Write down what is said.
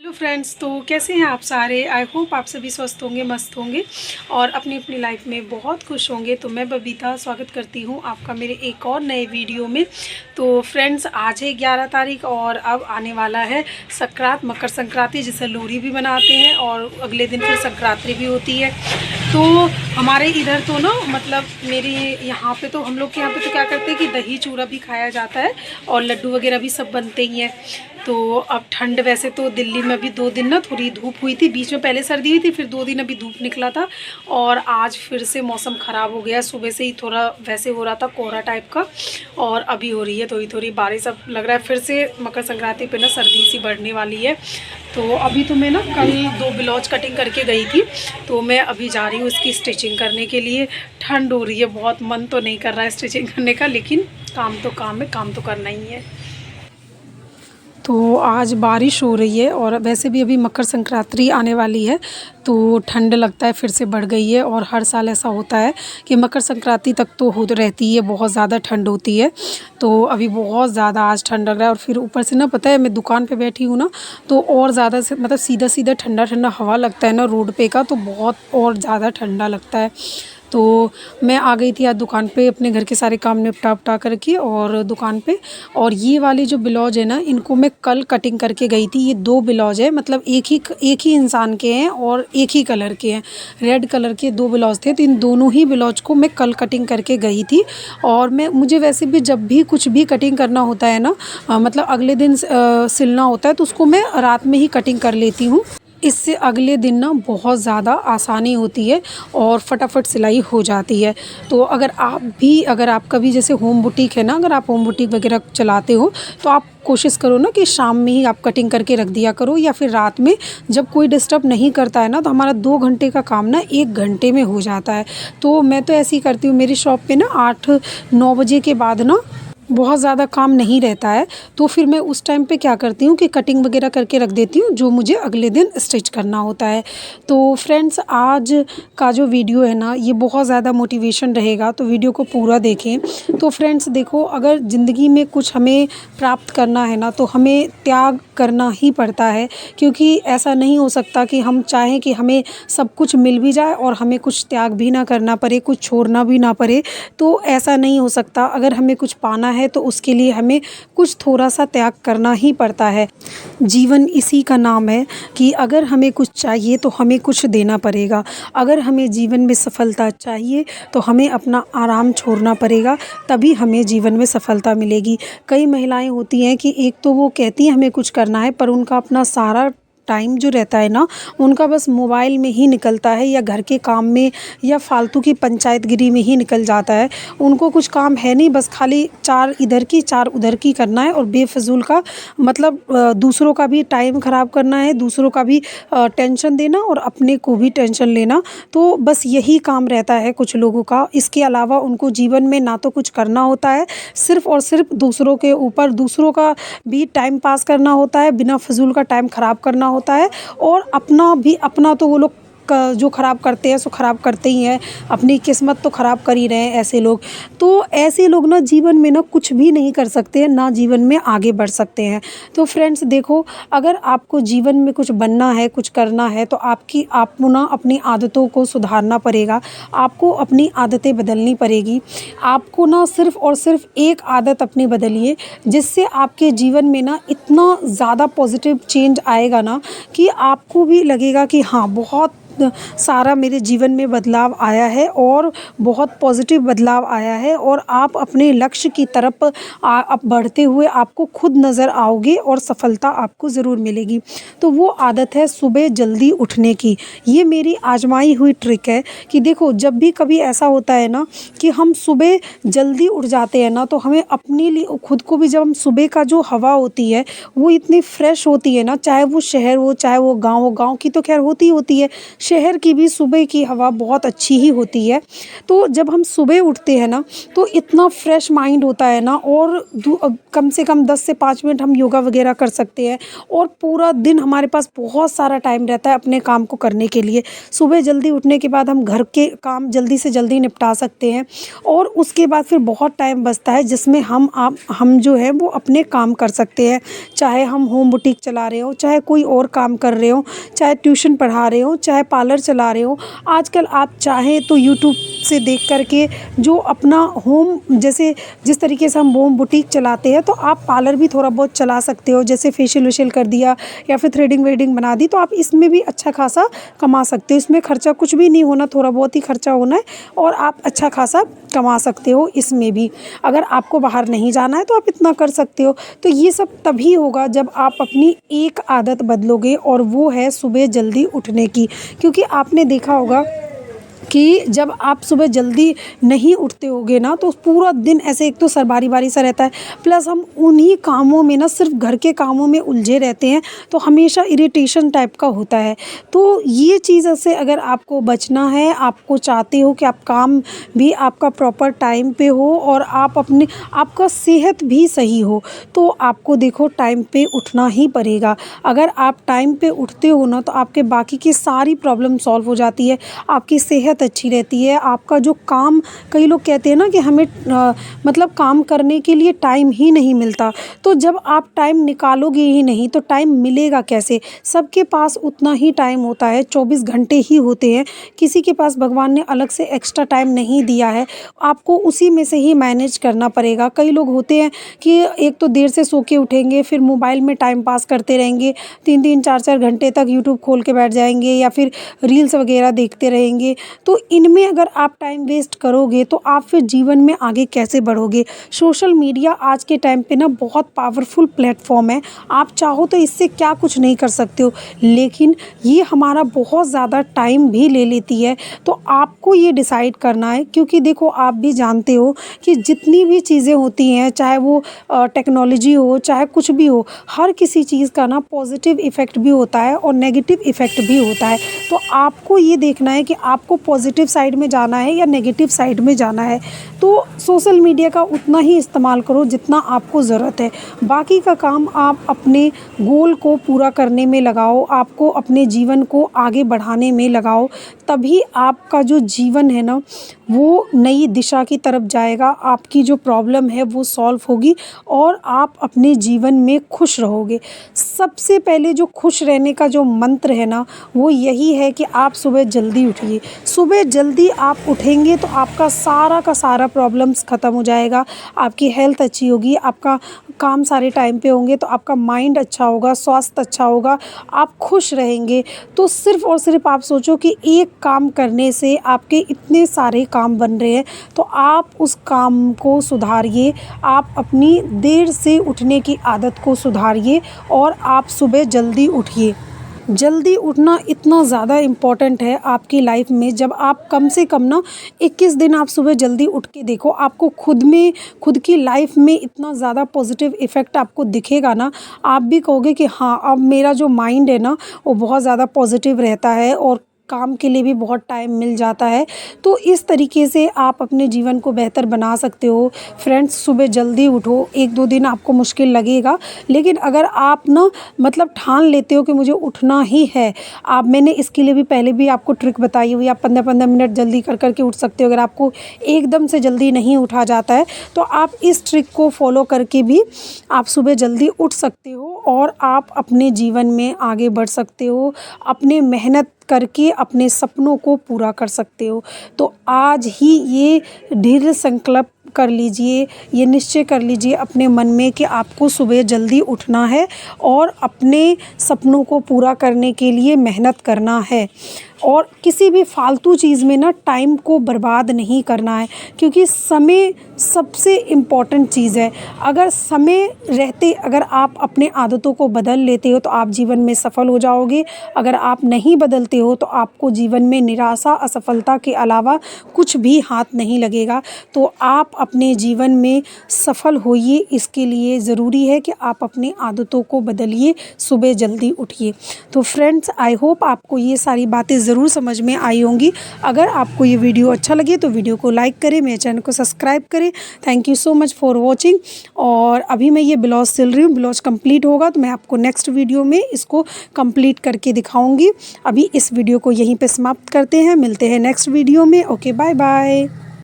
Hello friends, तो कैसे हैं आप सारे। आई होप आप सभी स्वस्थ होंगे, मस्त होंगे और अपनी अपनी लाइफ में बहुत खुश होंगे। तो मैं बबीता स्वागत करती हूं आपका मेरे एक और नए वीडियो में। तो फ्रेंड्स, आज है 11 तारीख और अब आने वाला है संक्रांत, मकर संक्रांति, जिसे लोहड़ी भी मनाते हैं और अगले दिन फिर संक्रांति भी होती है। तो हमारे इधर तो ना मतलब मेरे यहाँ पे तो हम लोग के यहाँ पे तो क्या करते हैं कि दही चूड़ा भी खाया जाता है और लड्डू वगैरह भी सब बनते ही हैं। तो अब ठंड, वैसे तो दिल्ली में अभी 2 दिन ना थोड़ी धूप हुई थी, बीच में पहले सर्दी हुई थी, फिर 2 दिन अभी धूप निकला था और आज फिर से मौसम ख़राब हो गया। सुबह से ही थोड़ा वैसे हो रहा था कोहरा टाइप का और अभी हो रही है थोड़ी थोड़ी बारिश। अब लग रहा है फिर से मकर संक्रांति पे ना सर्दी सी बढ़ने वाली है। तो अभी तो मैं ना कल 2 ब्लाउज कटिंग करके गई थी, तो मैं अभी जा रही हूँ इसकी स्टिचिंग करने के लिए। ठंड हो रही है बहुत, मन तो नहीं कर रहा है स्टिचिंग करने का, लेकिन काम तो काम है, काम तो करना ही है। तो आज बारिश हो रही है और वैसे भी अभी मकर संक्रांति आने वाली है, तो ठंड लगता है फिर से बढ़ गई है। और हर साल ऐसा होता है कि मकर संक्रांति तक तो हो रहती है, बहुत ज़्यादा ठंड होती है। तो अभी बहुत ज़्यादा आज ठंड लग रहा है और फिर ऊपर से ना, पता है, मैं दुकान पे बैठी हूँ ना, तो और ज़्यादा से मतलब सीधा सीधा ठंडा ठंडा हवा लगता है ना रोड पे का, तो बहुत और ज़्यादा ठंडा लगता है। तो मैं आ गई थी आज दुकान पे, अपने घर के सारे काम निपटा उपटा करके और दुकान पे। और ये वाले जो ब्लाउज है ना, इनको मैं कल कटिंग करके गई थी। ये 2 ब्लाउज है, मतलब एक ही इंसान के हैं और एक ही कलर के हैं। रेड कलर के 2 ब्लाउज थे, तो इन दोनों ही ब्लाउज को मैं कल कटिंग करके गई थी। और मुझे वैसे भी जब भी कुछ भी कटिंग करना होता है ना, मतलब अगले दिन सिलना होता है, तो उसको मैं रात में ही कटिंग कर लेती हूँ। इससे अगले दिन ना बहुत ज़्यादा आसानी होती है और फटाफट सिलाई हो जाती है। तो अगर आपका भी जैसे होम बुटीक है ना, अगर आप होम बुटीक वगैरह चलाते हो, तो आप कोशिश करो ना कि शाम में ही आप कटिंग करके रख दिया करो, या फिर रात में जब कोई डिस्टर्ब नहीं करता है ना, तो हमारा 2 घंटे का काम ना 1 घंटे में हो जाता है। तो मैं तो ऐसे ही करती हूँ। मेरी शॉप पे ना 8-9 बजे के बाद ना बहुत ज़्यादा काम नहीं रहता है, तो फिर मैं उस टाइम पे क्या करती हूँ कि कटिंग वगैरह करके रख देती हूँ, जो मुझे अगले दिन स्टिच करना होता है। तो फ्रेंड्स, आज का जो वीडियो है ना, ये बहुत ज़्यादा मोटिवेशन रहेगा, तो वीडियो को पूरा देखें। तो फ्रेंड्स देखो, अगर ज़िंदगी में कुछ हमें प्राप्त करना है ना, तो हमें त्याग करना ही पड़ता है, क्योंकि ऐसा नहीं हो सकता कि हम चाहें कि हमें सब कुछ मिल भी जाए और हमें कुछ त्याग भी ना करना पड़े, कुछ छोड़ना भी ना पड़े। तो ऐसा नहीं हो सकता। अगर हमें कुछ पाना है तो उसके लिए हमें कुछ थोड़ा सा त्याग करना ही पड़ता है। जीवन इसी का नाम है कि अगर हमें कुछ चाहिए तो हमें कुछ देना पड़ेगा। अगर हमें जीवन में सफलता चाहिए तो हमें अपना आराम छोड़ना पड़ेगा, तभी हमें जीवन में सफलता मिलेगी। कई महिलाएं होती हैं कि एक तो वो कहती हैं हमें कुछ करना है, पर उनका अपना सारा टाइम जो रहता है ना, उनका बस मोबाइल में ही निकलता है, या घर के काम में, या फालतू की पंचायतगिरी में ही निकल जाता है। उनको कुछ काम है नहीं, बस खाली 4 इधर की 4 उधर की करना है और बेफिजूल का मतलब दूसरों का भी टाइम ख़राब करना है, दूसरों का भी टेंशन देना और अपने को भी टेंशन लेना। तो बस यही काम रहता है कुछ लोगों का। इसके अलावा उनको जीवन में ना तो कुछ करना होता है, सिर्फ़ और सिर्फ दूसरों के ऊपर, दूसरों का भी टाइम पास करना होता है, बिना फ़िज़ूल का टाइम ख़राब करना होता है। और अपना तो वो लोग जो ख़राब करते हैं सो ख़राब करते ही हैं, अपनी किस्मत तो ख़राब कर ही रहे हैं ऐसे लोग। तो ऐसे लोग ना जीवन में ना कुछ भी नहीं कर सकते हैं, ना जीवन में आगे बढ़ सकते हैं। तो फ्रेंड्स देखो, अगर आपको जीवन में कुछ बनना है, कुछ करना है, तो आपको ना अपनी आदतों को सुधारना पड़ेगा। आपको अपनी आदतें बदलनी पड़ेगी। आपको ना सिर्फ़ और सिर्फ एक आदत अपनी बदलिए, जिससे आपके जीवन में ना इतना ज़्यादा पॉजिटिव चेंज आएगा ना, कि आपको भी लगेगा कि हाँ, बहुत सारा मेरे जीवन में बदलाव आया है और बहुत पॉजिटिव बदलाव आया है, और आप अपने लक्ष्य की तरफ अब बढ़ते हुए आपको खुद नज़र आओगे और सफलता आपको ज़रूर मिलेगी। तो वो आदत है सुबह जल्दी उठने की। ये मेरी आजमाई हुई ट्रिक है कि देखो, जब भी कभी ऐसा होता है ना कि हम सुबह जल्दी उठ जाते हैं ना, तो हमें अपने लिए खुद को भी, जब हम सुबह का जो हवा होती है वो इतनी फ्रेश होती है ना, चाहे वो शहर हो चाहे वो गाँव हो, गाँव की तो खैर होती है, शहर की भी सुबह की हवा बहुत अच्छी ही होती है। तो जब हम सुबह उठते हैं ना, तो इतना फ्रेश माइंड होता है ना, और कम से कम 10 से 5 मिनट हम योगा वगैरह कर सकते हैं, और पूरा दिन हमारे पास बहुत सारा टाइम रहता है अपने काम को करने के लिए। सुबह जल्दी उठने के बाद हम घर के काम जल्दी से जल्दी निपटा सकते हैं, और उसके बाद फिर बहुत टाइम बचता है जिसमें हम जो है वो अपने काम कर सकते हैं। चाहे हम होम बुटीक चला रहे हो, चाहे कोई और काम कर रहे हो, चाहे ट्यूशन पढ़ा रहे हो, चाहे पार्लर चला रहे हो। आजकल आप चाहें तो यूट्यूब से देख कर के जो अपना होम, जैसे जिस तरीके से हम होम बुटीक चलाते हैं, तो आप पार्लर भी थोड़ा बहुत चला सकते हो। जैसे फेशियल वेशियल कर दिया या फिर थ्रेडिंग वेडिंग बना दी, तो आप इसमें भी अच्छा खासा कमा सकते हो। इसमें खर्चा कुछ भी नहीं होना, थोड़ा बहुत ही खर्चा होना है, और आप अच्छा खासा कमा सकते हो इसमें भी। अगर आपको बाहर नहीं जाना है तो आप इतना कर सकते हो। तो ये सब तभी होगा जब आप अपनी एक आदत बदलोगे, और वो है सुबह जल्दी उठने की। क्योंकि आपने देखा होगा कि जब आप सुबह जल्दी नहीं उठते होगे ना, तो पूरा दिन ऐसे एक तो सरबारी-बारी सा रहता है, प्लस हम उन्हीं कामों में ना, सिर्फ घर के कामों में उलझे रहते हैं, तो हमेशा इरिटेशन टाइप का होता है। तो ये चीज़ से अगर आपको बचना है, आपको चाहते हो कि आप काम भी आपका प्रॉपर टाइम पे हो, और आपका सेहत भी सही हो, तो आपको देखो टाइम पे उठना ही पड़ेगा। अगर आप टाइम पे उठते हो ना, तो आपके बाकी की सारी प्रॉब्लम सॉल्व हो जाती है, आपकी सेहत अच्छी रहती है। आपका जो काम, कई लोग कहते हैं ना कि हमें मतलब काम करने के लिए टाइम ही नहीं मिलता, तो जब आप टाइम निकालोगे ही नहीं तो टाइम मिलेगा कैसे? सबके पास उतना ही टाइम होता है, 24 घंटे ही होते हैं। किसी के पास भगवान ने अलग से एक्स्ट्रा टाइम नहीं दिया है, आपको उसी में से ही मैनेज करना पड़ेगा। कई लोग होते हैं कि एक तो देर से सो के उठेंगे, फिर मोबाइल में टाइम पास करते रहेंगे, 3-3 4-4 घंटे तक यूट्यूब खोल के बैठ जाएंगे, या फिर रील्स वगैरह देखते रहेंगे। तो इनमें अगर आप टाइम वेस्ट करोगे तो आप फिर जीवन में आगे कैसे बढ़ोगे? सोशल मीडिया आज के टाइम पे ना बहुत पावरफुल प्लेटफॉर्म है। आप चाहो तो इससे क्या कुछ नहीं कर सकते हो, लेकिन ये हमारा बहुत ज़्यादा टाइम भी ले लेती है। तो आपको ये डिसाइड करना है, क्योंकि देखो आप भी जानते हो कि जितनी भी चीज़ें होती हैं, चाहे वो टेक्नोलॉजी हो, चाहे कुछ भी हो, हर किसी चीज़ का ना पॉजिटिव इफ़ेक्ट भी होता है और नेगेटिव इफ़ेक्ट भी होता है। तो आपको ये देखना है कि आपको पॉजिटिव साइड में जाना है या नेगेटिव साइड में जाना है। तो सोशल मीडिया का उतना ही इस्तेमाल करो जितना आपको ज़रूरत है। बाकी का काम आप अपने गोल को पूरा करने में लगाओ, आपको अपने जीवन को आगे बढ़ाने में लगाओ। तभी आपका जो जीवन है ना, वो नई दिशा की तरफ जाएगा। आपकी जो प्रॉब्लम है वो सॉल्व होगी, और आप अपने जीवन में खुश रहोगे। सबसे पहले जो खुश रहने का जो मंत्र है ना, वो यही है कि आप सुबह जल्दी उठिए। सुबह जल्दी आप उठेंगे तो आपका सारा का सारा प्रॉब्लम्स ख़त्म हो जाएगा, आपकी हेल्थ अच्छी होगी, आपका काम सारे टाइम पे होंगे, तो आपका माइंड अच्छा होगा, स्वास्थ्य अच्छा होगा, आप खुश रहेंगे। तो सिर्फ़ और सिर्फ आप सोचो कि एक काम करने से आपके इतने सारे काम बन रहे हैं, तो आप उस काम को सुधारिए। आप अपनी देर से उठने की आदत को सुधारिए, और आप सुबह जल्दी उठिए। जल्दी उठना इतना ज़्यादा इम्पॉर्टेंट है आपकी लाइफ में। जब आप कम से कम ना 21 दिन आप सुबह जल्दी उठ के देखो, आपको खुद की लाइफ में इतना ज़्यादा पॉजिटिव इफ़ेक्ट आपको दिखेगा ना, आप भी कहोगे कि हाँ, अब मेरा जो माइंड है ना, वो बहुत ज़्यादा पॉजिटिव रहता है, और काम के लिए भी बहुत टाइम मिल जाता है। तो इस तरीके से आप अपने जीवन को बेहतर बना सकते हो। फ्रेंड्स, सुबह जल्दी उठो। 1-2 दिन आपको मुश्किल लगेगा, लेकिन अगर आप ना मतलब ठान लेते हो कि मुझे उठना ही है, मैंने इसके लिए भी पहले भी आपको ट्रिक बताई हुई है। आप 15-15 मिनट जल्दी कर के उठ सकते हो। अगर आपको एकदम से जल्दी नहीं उठा जाता है, तो आप इस ट्रिक को फॉलो करके भी आप सुबह जल्दी उठ सकते हो, और आप अपने जीवन में आगे बढ़ सकते हो। अपने मेहनत करके अपने सपनों को पूरा कर सकते हो। तो आज ही ये दृढ़ संकल्प कर लीजिए, ये निश्चय कर लीजिए अपने मन में कि आपको सुबह जल्दी उठना है, और अपने सपनों को पूरा करने के लिए मेहनत करना है। और किसी भी फालतू चीज़ में ना टाइम को बर्बाद नहीं करना है, क्योंकि समय सबसे इम्पॉर्टेंट चीज़ है। अगर समय रहते अगर आप अपने आदतों को बदल लेते हो, तो आप जीवन में सफल हो जाओगे। अगर आप नहीं बदलते हो, तो आपको जीवन में निराशा, असफलता के अलावा कुछ भी हाथ नहीं लगेगा। तो आप अपने जीवन में सफल होइए, इसके लिए ज़रूरी है कि आप अपनी आदतों को बदलिए, सुबह जल्दी उठिए। तो फ्रेंड्स, आई होप आपको ये सारी बातें ज़रूर समझ में आई होंगी। अगर आपको ये वीडियो अच्छा लगे तो वीडियो को लाइक करें, मेरे चैनल को सब्सक्राइब करें। Thank you so much for watching. और अभी मैं ये ब्लाउज सिल रही हूँ, ब्लाउज कंप्लीट होगा तो मैं आपको नेक्स्ट वीडियो में इसको कंप्लीट करके दिखाऊंगी। अभी इस वीडियो को यहीं पे समाप्त करते हैं, मिलते हैं नेक्स्ट वीडियो में। Okay, bye bye.